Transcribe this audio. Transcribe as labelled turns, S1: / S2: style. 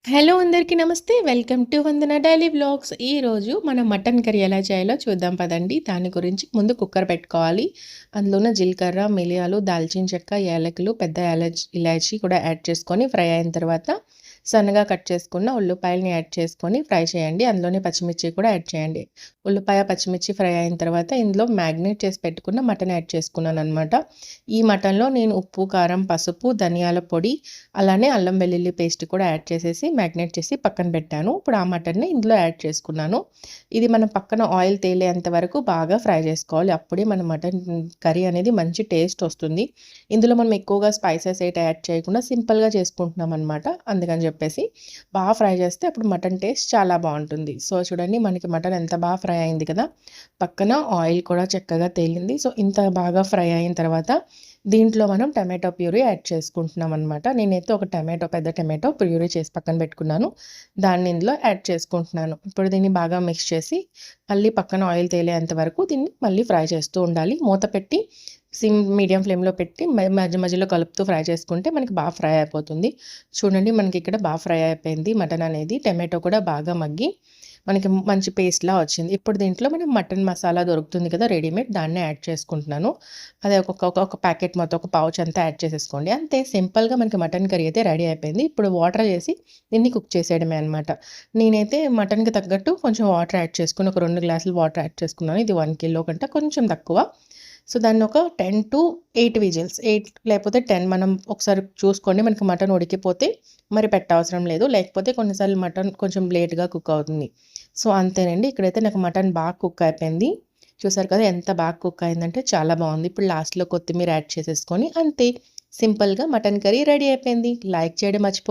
S1: Hello అందరికీ నమస్తే. Welcome to Vandana daily vlogs. ఈరోజు మనం మటన్ కర్రీ ఎలా చేయాలో చూద్దాం పదండి. దాని గురించి ముందు కుక్కర్ పెట్టుకోవాలి. అందులోనే జీలకర్ర, మిరియాలు, దాల్చిన చెక్క, యాలకులు, పెద్ద ఇలాచి కూడా యాడ్ చేసుకొని ఫ్రై అయిన తర్వాత సన్నగా కట్ చేసుకున్న ఉల్లిపాయలని యాడ్ చేసుకొని ఫ్రై చేయండి. అందులోనే పచ్చిమిర్చి కూడా యాడ్ చేయండి. ఉల్లిపాయ, పచ్చిమిర్చి ఫ్రై అయిన తర్వాత ఇందులో మ్యాగ్నేట్ చేసి పెట్టుకున్న మటన్ యాడ్ చేసుకున్నాను అనమాట. ఈ మటన్లో నేను ఉప్పు, కారం, పసుపు, ధనియాల పొడి, అలానే అల్లం వెల్లుల్లి పేస్ట్ కూడా యాడ్ చేసేసి మ్యాగ్నేట్ చేసి పక్కన పెట్టాను. ఇప్పుడు ఆ మటన్ని ఇందులో యాడ్ చేసుకున్నాను. ఇది మనం పక్కన ఆయిల్ తేలేంత వరకు బాగా ఫ్రై చేసుకోవాలి. అప్పుడే మన మటన్ కర్రీ అనేది మంచి టేస్ట్ వస్తుంది. ఇందులో మనం ఎక్కువగా స్పైసెస్ యాడ్ చేయకుండా సింపుల్గా చేసుకుంటున్నాం అనమాట. అందుకని చెప్పేసి బాగా ఫ్రై చేస్తే అప్పుడు మటన్ టేస్ట్ చాలా బాగుంటుంది. సో చూడండి, మనకి మటన్ ఎంత బాగా ఫ్రై అయింది కదా, పక్కన ఆయిల్ కూడా చక్కగా తేలింది. సో ఇంత బాగా ఫ్రై అయిన తర్వాత దీంట్లో మనం టమాటో ప్యూరీ యాడ్ చేసుకుంటున్నాం అనమాట. నేనైతే ఒక పెద్ద టమాటో ప్యూరీ చేసి పక్కన పెట్టుకున్నాను. దాన్ని ఇందులో యాడ్ చేసుకుంటున్నాను. ఇప్పుడు దీన్ని బాగా మిక్స్ చేసి మళ్ళీ పక్కన ఆయిల్ తేలేంత వరకు దీన్ని మళ్ళీ ఫ్రై చేస్తూ ఉండాలి. మూత పెట్టి మీడియం ఫ్లేమ్లో పెట్టి మధ్య మధ్యలో కలుపుతూ ఫ్రై చేసుకుంటే మనకి బాగా ఫ్రై అయిపోతుంది. చూడండి, మనకి ఇక్కడ బాగా ఫ్రై అయిపోయింది మటన్ అనేది. టమాటో కూడా బాగా మగ్గి మనకి మంచి పేస్ట్లా వచ్చింది. ఇప్పుడు దీంట్లో మనం మటన్ మసాలా దొరుకుతుంది కదా రెడీమేడ్, దాన్నే యాడ్ చేసుకుంటున్నాను. అదే ఒక ప్యాకెట్ మొత్తం ఒక పౌచ్ అంతా యాడ్ చేసేసుకోండి. అంతే సింపుల్గా మనకి మటన్ కర్రీ అయితే రెడీ అయిపోయింది. ఇప్పుడు వాటర్ వేసి దీన్ని కుక్ చేసేయడమే అనమాట. నేనైతే మటన్కి తగ్గట్టు కొంచెం వాటర్ యాడ్ చేసుకుని ఒక 2 గ్లాసులు వాటర్ యాడ్ చేసుకున్నాను. ఇది 1 కిలో కంటే కొంచెం తక్కువ. సో దాన్ని ఒక 10 to 8 విజిల్స్, 8 లేకపోతే 10 మనం ఒకసారి చూసుకోండి. మనకి మటన్ ఉడికిపోతే మరి పెట్టవసరం లేదు, లేకపోతే కొన్నిసార్లు మటన్ కొంచెం లేట్గా కుక్ అవుతుంది. సో అంతేనండి, ఇక్కడైతే నాకు మటన్ బాగా కుక్ అయిపోయింది. చూసారు కదా ఎంత బాగా కుక్ అయిందంటే చాలా బాగుంది. ఇప్పుడు లాస్ట్లో కొత్తిమీర యాడ్ చేసేసుకొని అంతే, సింపుల్గా మటన్ కర్రీ రెడీ అయిపోయింది. లైక్ చేయడం మర్చిపో